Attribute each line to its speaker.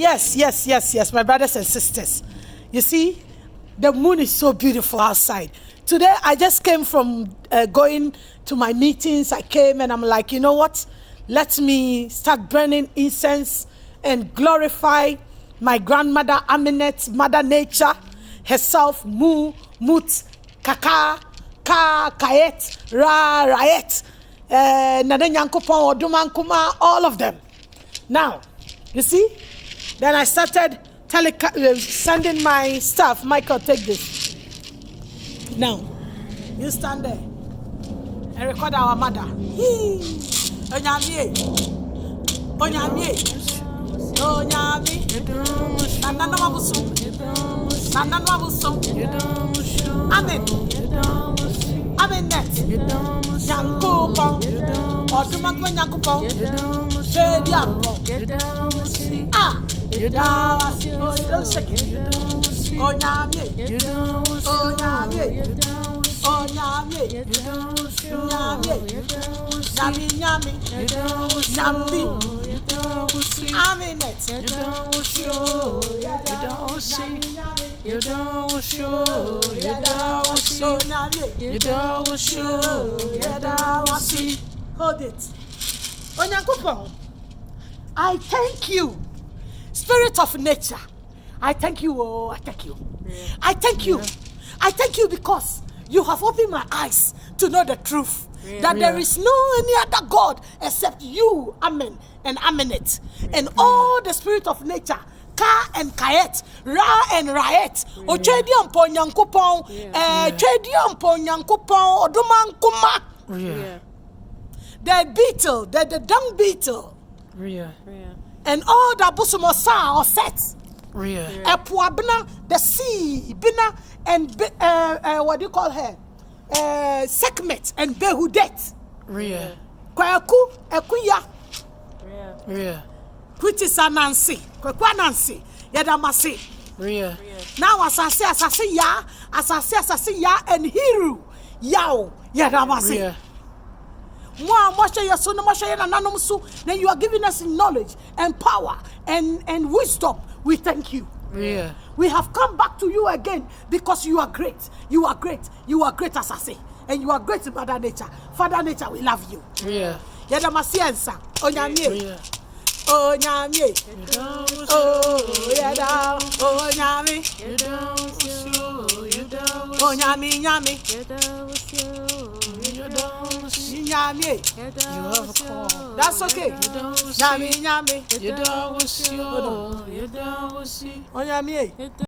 Speaker 1: Yes, my brothers and sisters. You see, the moon is so beautiful outside. Today, I just came from going to my meetings. I came and I'm like, you know what? Let me start burning incense and glorify my grandmother Aminet, Mother Nature, herself, Mu, Mut, Kaka, Ka, Kayet, Ra, Rayet, Nana Nyankopon, Odumankuma, all of them. Now, you see? Then I started sending my staff. Michael, take this. Now, you stand there and record our mother. Onyamie. Onyamie. Onyamie. Nana Mabusu. Nana Mabusu. Amen. Amen net. Yankopon. Odumanko Yankopon. Shediampo. Ah. Don't shake it. Onyamie. Onyamie. Onyamie. Onyamie. Nyami nyami. Nyambi. Aminet. You don't show. Hold it. Onyankopon, I thank you. Spirit of nature, I thank you. Oh, I thank you. I thank you. I thank you because you have opened my eyes to know the truth. That there is no any other God except you, Amen, and Amenet. And all the spirit of nature, Ka and Kayet, Ra and Rayet, Ochediam Ponyankupon, Chediam Ponyankupon, Odumankuma. The beetle, the dung beetle. And all the busumosa or sets. Epuabna, the sea, bina, and what do you call her? Sekmet and Behudet. Kwaku, Ekuya. Which is a Nancy. Kwakwa Nancy. Yadamasi. Now as I say ya, and Hiru. Yao. Yadamasi. Then you are giving us knowledge and power and wisdom. We thank you. We have come back to you again because you are great. You are great. You are great, as I say. And you are great, Mother Nature. Father Nature, we love you. Yadamasiensa. Onyamie. Onyamie. Oh, yada. Onyamie. Onyamie, nyamie. Nyamie. You have a call. That's okay. Nyamie.
Speaker 2: You don't.
Speaker 1: Onyamie.